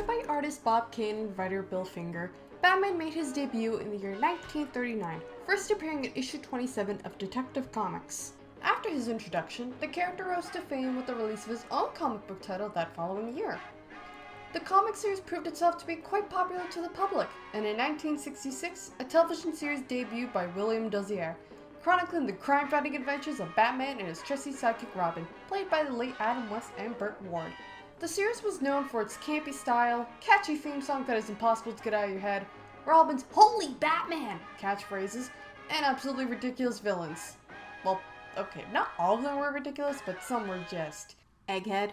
Created by artist Bob Kane and writer Bill Finger, Batman made his debut in the year 1939, first appearing in issue 27 of Detective Comics. After his introduction, the character rose to fame with the release of his own comic book title that following year. The comic series proved itself to be quite popular to the public, and in 1966, a television series debuted by William Dozier, chronicling the crime-fighting adventures of Batman and his trusty sidekick Robin, played by the late Adam West and Burt Ward. The series was known for its campy style, catchy theme song that is impossible to get out of your head, Robin's "Holy Batman" catchphrases, and absolutely ridiculous villains. Well, okay, not all of them were ridiculous, but some were just egghead.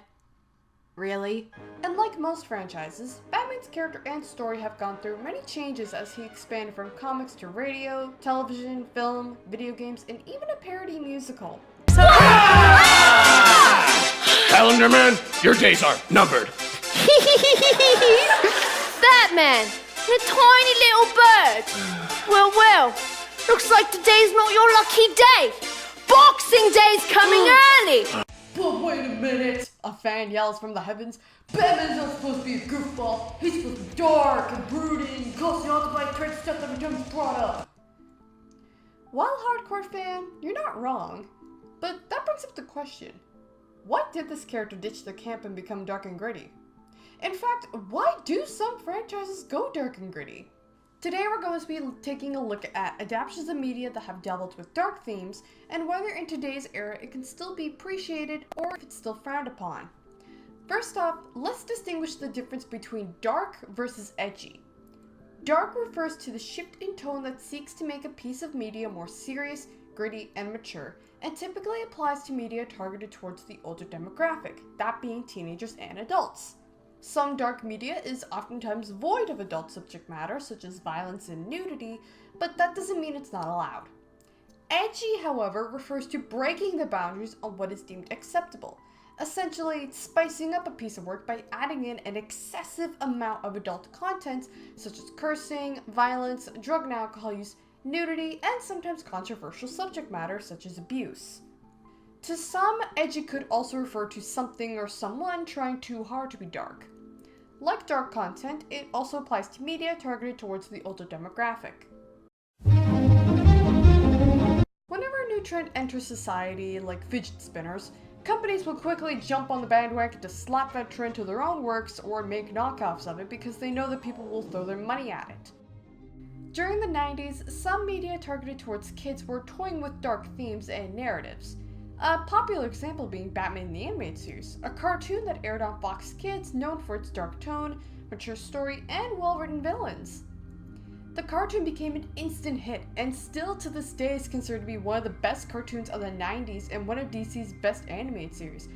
Really? And like most franchises, Batman's character and story have gone through many changes as he expanded from comics to radio, television, film, video games, and even a parody musical. Calendar Man, your days are numbered. Batman, the tiny little bird. Well, looks like today's not your lucky day. Boxing Day's coming early. But wait a minute! A fan yells from the heavens. Batman's not supposed to be a goofball. He's supposed to be dark and brooding, causing all the right trade stuff every time he's brought up. While hardcore fan, you're not wrong. But that brings up the question. What did this character ditch the camp and become dark and gritty? In fact, why do some franchises go dark and gritty? Today we're going to be taking a look at adaptations of media that have dabbled with dark themes and whether in today's era it can still be appreciated or if it's still frowned upon. First off, let's distinguish the difference between dark versus edgy. Dark refers to the shift in tone that seeks to make a piece of media more serious, gritty, and mature, and typically applies to media targeted towards the older demographic, that being teenagers and adults. Some dark media is oftentimes void of adult subject matter, such as violence and nudity, but that doesn't mean it's not allowed. Edgy, however, refers to breaking the boundaries on what is deemed acceptable, essentially spicing up a piece of work by adding in an excessive amount of adult content, such as cursing, violence, drug and alcohol use, nudity, and sometimes controversial subject matter, such as abuse. To some, edgy could also refer to something or someone trying too hard to be dark. Like dark content, it also applies to media targeted towards the older demographic. Whenever a new trend enters society, like fidget spinners, companies will quickly jump on the bandwagon to slap that trend to their own works or make knockoffs of it because they know that people will throw their money at it. During the 90s, some media targeted towards kids were toying with dark themes and narratives. A popular example being Batman the Animated Series, a cartoon that aired on Fox Kids known for its dark tone, mature story, and well-written villains. The cartoon became an instant hit, and still to this day is considered to be one of the best cartoons of the 90s and one of DC's best animated series.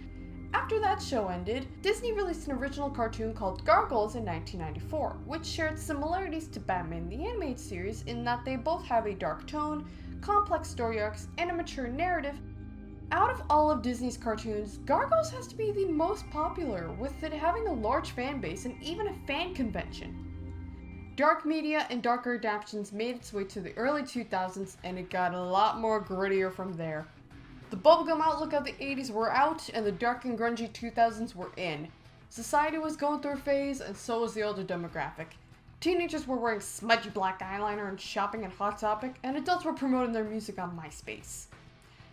After that show ended, Disney released an original cartoon called Gargoyles in 1994, which shared similarities to Batman the Animated Series in that they both have a dark tone, complex story arcs, and a mature narrative. Out of all of Disney's cartoons, Gargoyles has to be the most popular, with it having a large fan base and even a fan convention. Dark media and darker adaptations made its way to the early 2000s, and it got a lot more grittier from there. The bubblegum outlook of the 80s were out, and the dark and grungy 2000s were in. Society was going through a phase, and so was the older demographic. Teenagers were wearing smudgy black eyeliner and shopping at Hot Topic, and adults were promoting their music on MySpace.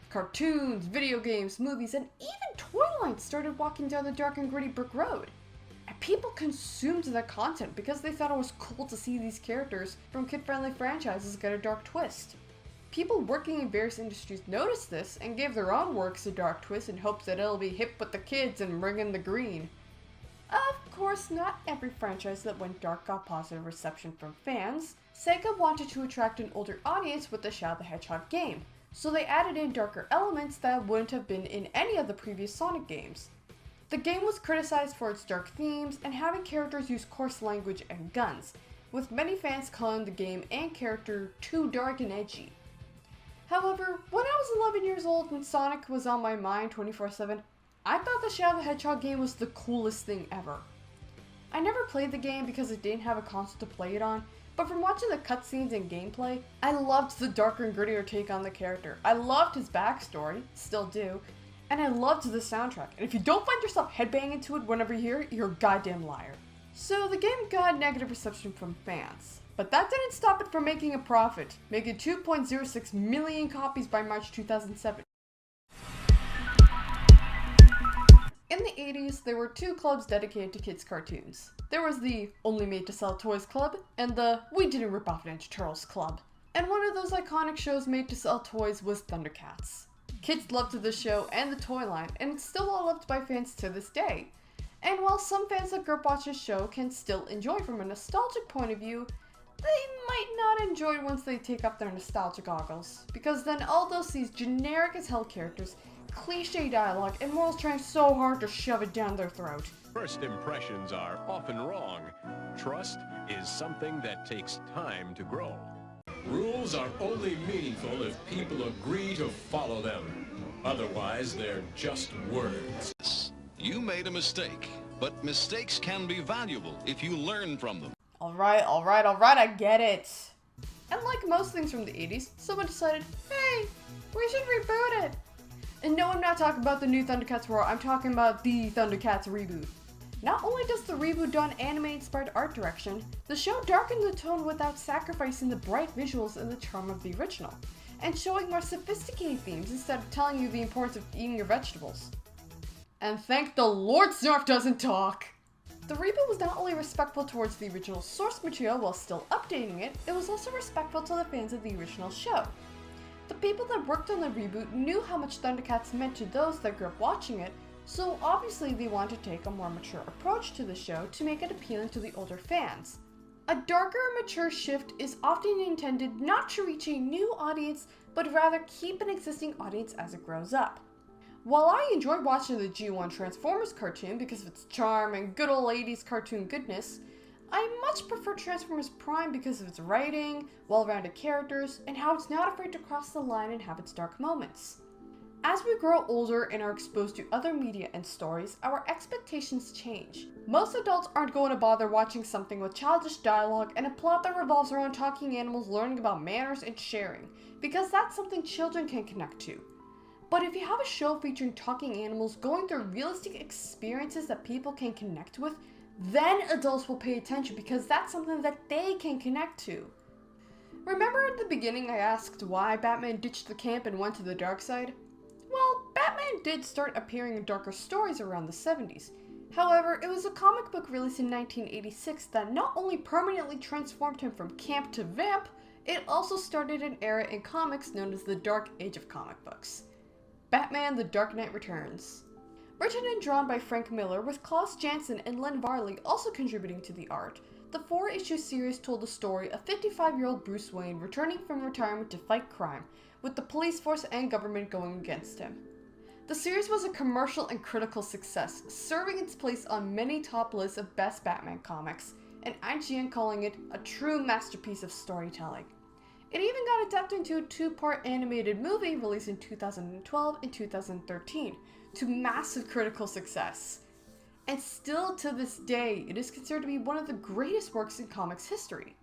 Cartoons, video games, movies, and even toy lines started walking down the dark and gritty brick road. And people consumed their content because they thought it was cool to see these characters from kid-friendly franchises get a dark twist. People working in various industries noticed this and gave their own works a dark twist in hopes that it'll be hip with the kids and bring in the green. Of course, not every franchise that went dark got positive reception from fans. Sega wanted to attract an older audience with the Shadow the Hedgehog game, so they added in darker elements that wouldn't have been in any of the previous Sonic games. The game was criticized for its dark themes and having characters use coarse language and guns, with many fans calling the game and character too dark and edgy. However, when I was 11 years old and Sonic was on my mind 24/7, I thought the Shadow the Hedgehog game was the coolest thing ever. I never played the game because it didn't have a console to play it on, but from watching the cutscenes and gameplay, I loved the darker and grittier take on the character. I loved his backstory, still do, and I loved the soundtrack. And if you don't find yourself headbanging to it whenever you hear it, you're a goddamn liar. So the game got negative reception from fans, but that didn't stop it from making a profit, making 2.06 million copies by March 2007. In the 80s, there were two clubs dedicated to kids' cartoons. There was the Only Made to Sell Toys Club and the We Didn't Rip Off Ninja Turtles Club. And one of those iconic shows made to sell toys was Thundercats. Kids loved the show and the toy line, and it's still well loved by fans to this day. And while some fans that grew up watching the show can still enjoy from a nostalgic point of view, they might not enjoy it once they take off their nostalgia goggles, because then all they'll see is generic as hell characters, cliche dialogue, and morals trying so hard to shove it down their throat. First impressions are often wrong. Trust is something that takes time to grow. Rules are only meaningful if people agree to follow them. Otherwise, they're just words. You made a mistake, but mistakes can be valuable if you learn from them. Alright, I get it. And like most things from the 80s, someone decided, hey, we should reboot it. And no, I'm not talking about the new Thundercats Roar, I'm talking about the Thundercats reboot. Not only does the reboot don anime-inspired art direction, the show darkened the tone without sacrificing the bright visuals and the charm of the original, and showing more sophisticated themes instead of telling you the importance of eating your vegetables. And thank the Lord Snarf doesn't talk! The reboot was not only respectful towards the original source material while still updating it, it was also respectful to the fans of the original show. The people that worked on the reboot knew how much Thundercats meant to those that grew up watching it, so obviously they wanted to take a more mature approach to the show to make it appealing to the older fans. A darker and mature shift is often intended not to reach a new audience, but rather keep an existing audience as it grows up. While I enjoyed watching the G1 Transformers cartoon because of its charm and good old 80s cartoon goodness, I much prefer Transformers Prime because of its writing, well-rounded characters, and how it's not afraid to cross the line and have its dark moments. As we grow older and are exposed to other media and stories, our expectations change. Most adults aren't going to bother watching something with childish dialogue and a plot that revolves around talking animals learning about manners and sharing, because that's something children can connect to. But if you have a show featuring talking animals going through realistic experiences that people can connect with, then adults will pay attention because that's something that they can connect to. Remember at the beginning I asked why Batman ditched the camp and went to the dark side? Well, Batman did start appearing in darker stories around the 70s. However, it was a comic book released in 1986 that not only permanently transformed him from camp to vamp, it also started an era in comics known as the Dark Age of comic books. Batman: The Dark Knight Returns. Written and drawn by Frank Miller, with Klaus Janson and Len Varley also contributing to the art, the 4-issue series told the story of 55-year-old Bruce Wayne returning from retirement to fight crime, with the police force and government going against him. The series was a commercial and critical success, serving its place on many top lists of best Batman comics, and IGN calling it a true masterpiece of storytelling. It even got adapted into a 2-part animated movie released in 2012 and 2013, to massive critical success. And still to this day, it is considered to be one of the greatest works in comics history.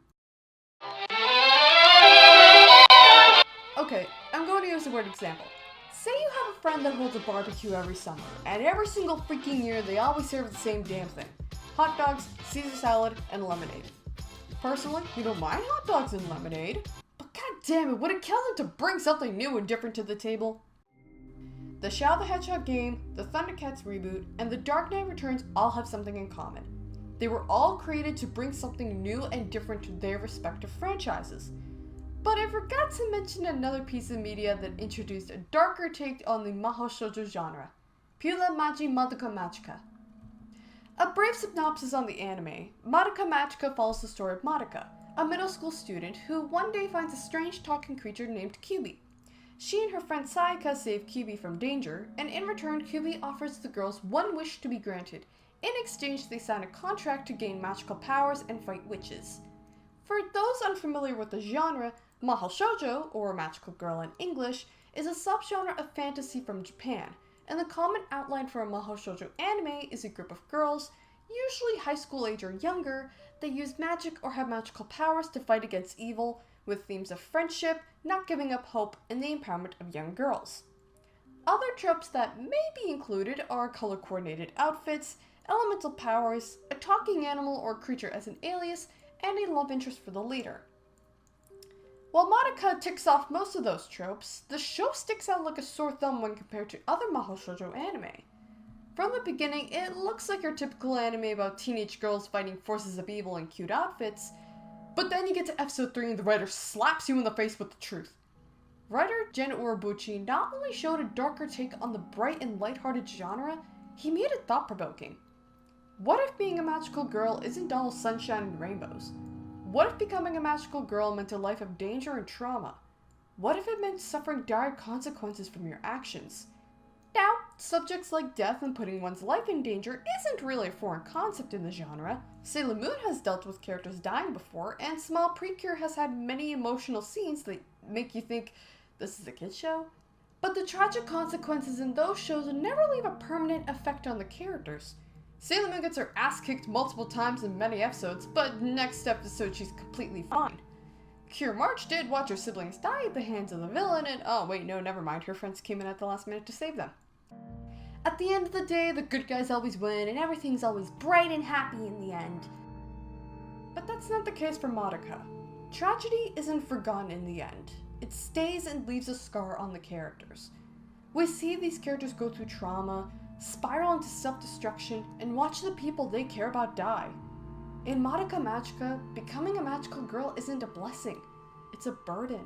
Okay, I'm going to use a word example. Say you have a friend that holds a barbecue every summer, and every single freaking year they always serve the same damn thing. Hot dogs, Caesar salad, and lemonade. Personally, you don't mind hot dogs and lemonade, but god damn it, would it kill them to bring something new and different to the table? The Shadow the Hedgehog game, the Thundercats reboot, and the Dark Knight Returns all have something in common. They were all created to bring something new and different to their respective franchises. But I forgot to mention another piece of media that introduced a darker take on the mahou shoujo genre, Pula Maji Madoka Magica. A brief synopsis on the anime, Madoka Magica follows the story of Madoka, a middle school student who one day finds a strange talking creature named Kyubi. She and her friend Sayaka save Kyubi from danger, and in return Kyubi offers the girls one wish to be granted. In exchange they sign a contract to gain magical powers and fight witches. For those unfamiliar with the genre, mahou shoujo, or magical girl in English, is a subgenre of fantasy from Japan, and the common outline for a mahou shoujo anime is a group of girls, usually high school age or younger, that use magic or have magical powers to fight against evil, with themes of friendship, not giving up hope, and the empowerment of young girls. Other tropes that may be included are color-coordinated outfits, elemental powers, a talking animal or creature as an alias, and a love interest for the leader. While Madoka ticks off most of those tropes, the show sticks out like a sore thumb when compared to other mahou shoujo anime. From the beginning, it looks like your typical anime about teenage girls fighting forces of evil in cute outfits, but then you get to episode 3 and the writer slaps you in the face with the truth. Writer Gen Urobuchi not only showed a darker take on the bright and lighthearted genre, he made it thought-provoking. What if being a magical girl isn't all sunshine and rainbows? What if becoming a magical girl meant a life of danger and trauma? What if it meant suffering dire consequences from your actions? Now, subjects like death and putting one's life in danger isn't really a foreign concept in the genre. Sailor Moon has dealt with characters dying before, and Small Precure has had many emotional scenes that make you think, this is a kid's show? But the tragic consequences in those shows never leave a permanent effect on the characters. Sailor Moon gets her ass kicked multiple times in many episodes, but next episode she's completely fine. Cure March did watch her siblings die at the hands of the villain, and oh wait, no, never mind, her friends came in at the last minute to save them. At the end of the day, the good guys always win, and everything's always bright and happy in the end. But that's not the case for Madoka. Tragedy isn't forgotten in the end. It stays and leaves a scar on the characters. We see these characters go through trauma, spiral into self-destruction, and watch the people they care about die. In Madoka Magica, becoming a magical girl isn't a blessing, it's a burden.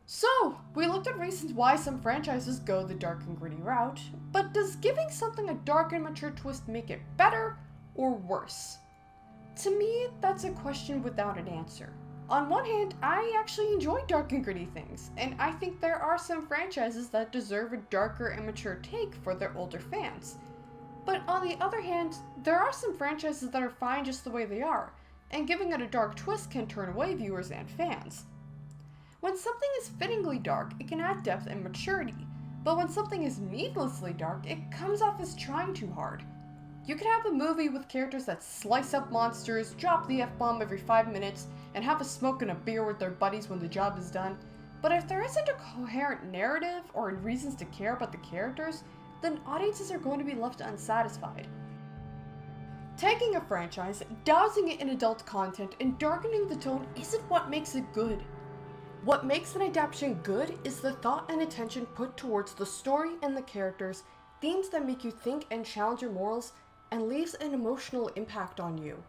So, we looked at reasons why some franchises go the dark and gritty route, but does giving something a dark and mature twist make it better or worse? To me, that's a question without an answer. On one hand, I actually enjoy dark and gritty things, and I think there are some franchises that deserve a darker and mature take for their older fans. But on the other hand, there are some franchises that are fine just the way they are, and giving it a dark twist can turn away viewers and fans. When something is fittingly dark, it can add depth and maturity, but when something is needlessly dark, it comes off as trying too hard. You could have a movie with characters that slice up monsters, drop the F-bomb every 5 minutes, and have a smoke and a beer with their buddies when the job is done, but if there isn't a coherent narrative or reasons to care about the characters, then audiences are going to be left unsatisfied. Taking a franchise, dousing it in adult content, and darkening the tone isn't what makes it good. What makes an adaptation good is the thought and attention put towards the story and the characters, themes that make you think and challenge your morals, and leaves an emotional impact on you.